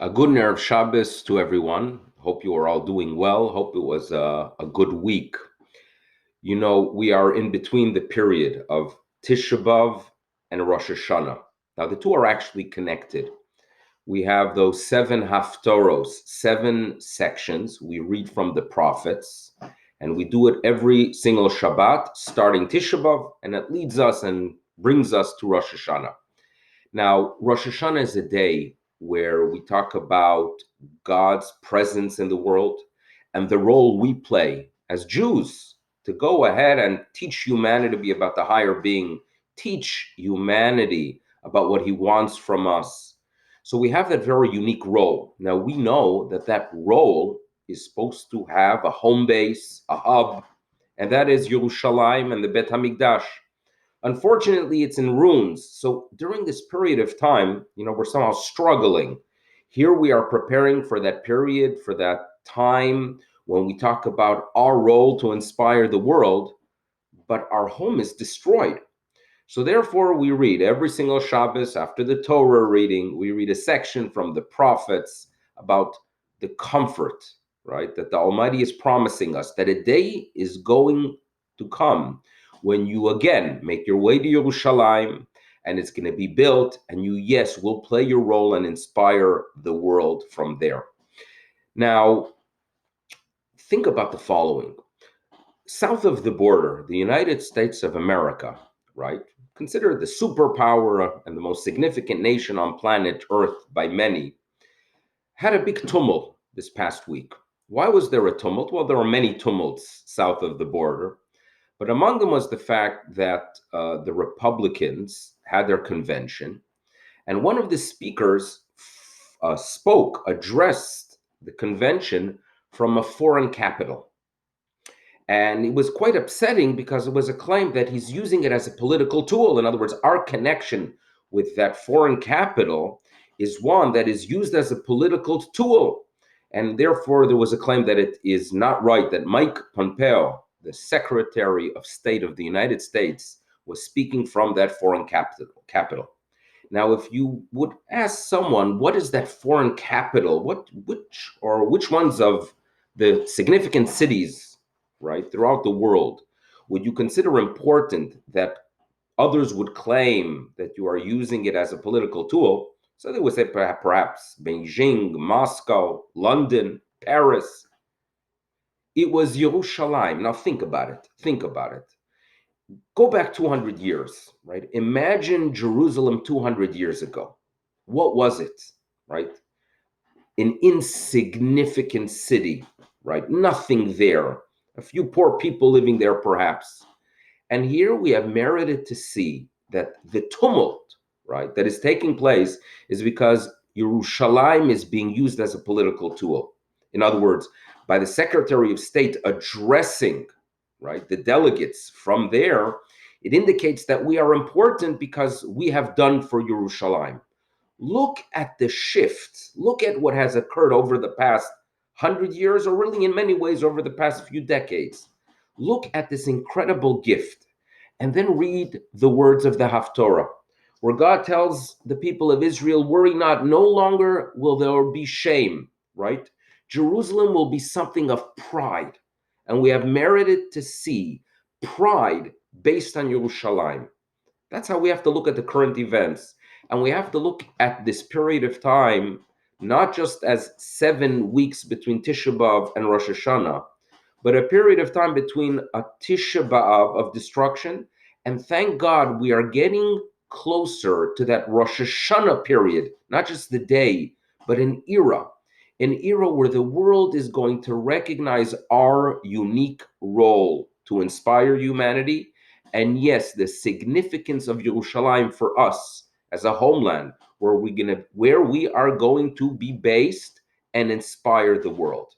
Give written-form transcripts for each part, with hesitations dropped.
A good Erev Shabbos to everyone. Hope you are all doing well. Hope it was a good week. You know, we are in between the period of Tisha B'Av and Rosh Hashanah. Now, the two are actually connected. We have those seven haftoros, seven sections we read from the prophets, and we do it every single Shabbat, starting Tisha B'Av, and it leads us and brings us to Rosh Hashanah. Now, Rosh Hashanah is a day where we talk about God's presence in the world and the role we play as Jews to go ahead and teach humanity to be about the higher being, teach humanity about what he wants from us. So we have that very unique role. Now, we know that that role is supposed to have a home base, a hub, and that is Yerushalayim and the Bet HaMikdash. Unfortunately, it's in ruins. So during this period of time, we're somehow struggling. Here we are preparing for that period, for that time when we talk about our role to inspire the world, but our home is destroyed. So therefore, we read every single Shabbos after the Torah reading, we read a section from the prophets about the comfort, right? That the Almighty is promising us that a day is going to come when you again make your way to Yerushalayim and it's going to be built, and you, yes, will play your role and inspire the world from there. Now, think about the following. South of the border, the United States of America, right, considered the superpower and the most significant nation on planet Earth by many, had a big tumult this past week. Why was there a tumult? Well, there are many tumults south of the border, but among them was the fact that the Republicans had their convention, and one of the speakers addressed the convention from a foreign capital. And it was quite upsetting because it was a claim that he's using it as a political tool. In other words, our connection with that foreign capital is one that is used as a political tool. And therefore, there was a claim that it is not right that Mike Pompeo, the Secretary of State of the United States, was speaking from that foreign capital. Now, if you would ask someone, what is that foreign capital? Which ones of the significant cities, right, throughout the world, would you consider important that others would claim that you are using it as a political tool? So they would say perhaps Beijing, Moscow, London, Paris. It was Yerushalayim. Now think about it. Think about it. Go back 200 years, right? Imagine Jerusalem 200 years ago. What was it, right? An insignificant city, right? Nothing there. A few poor people living there, perhaps. And here we have merited to see that the tumult, right, that is taking place is because Yerushalayim is being used as a political tool. In other words, by the Secretary of State addressing, right, the delegates from there, it indicates that we are important because we have done for Yerushalayim. Look at the shift. Look at what has occurred over the past 100 years, or really in many ways over the past few decades. Look at this incredible gift, and then read the words of the Haftorah, where God tells the people of Israel, worry not, no longer will there be shame, right? Jerusalem will be something of pride, and we have merited to see pride based on Yerushalayim. That's how we have to look at the current events. And we have to look at this period of time, not just as 7 weeks between Tisha B'Av and Rosh Hashanah, but a period of time between a Tisha B'Av of destruction, and thank God we are getting closer to that Rosh Hashanah period, not just the day, but an era where the world is going to recognize our unique role to inspire humanity, and yes, the significance of Yerushalayim for us as a homeland, where we are going to be based and inspire the world.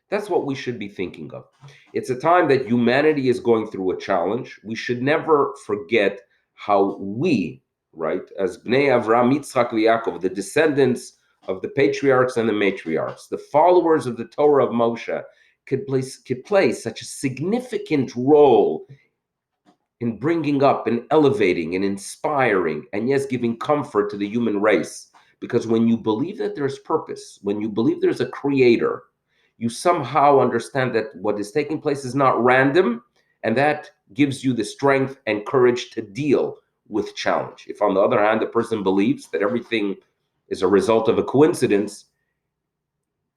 That's what we should be thinking of. It's a time that humanity is going through a challenge. We should never forget how we, right, as Bnei Avraham, Yitzchak, and Yaakov, the descendants of the patriarchs and the matriarchs, the followers of the Torah of Moshe, could play such a significant role in bringing up and elevating and inspiring and, yes, giving comfort to the human race. Because when you believe that there's purpose, when you believe there's a creator, you somehow understand that what is taking place is not random, and that gives you the strength and courage to deal with challenge. If, on the other hand, the person believes that everything is a result of a coincidence,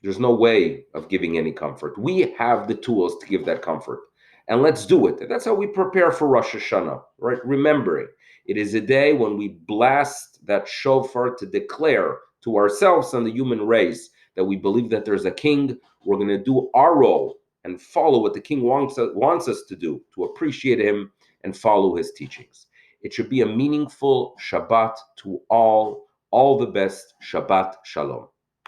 there's no way of giving any comfort. We have the tools to give that comfort, and let's do it. And that's how we prepare for Rosh Hashanah, right? Remembering it is a day when we blast that shofar to declare to ourselves and the human race that we believe that there's a king. We're going to do our role and follow what the king wants us to do, to appreciate him and follow his teachings. It should be a meaningful Shabbat to all. All the best. Shabbat Shalom.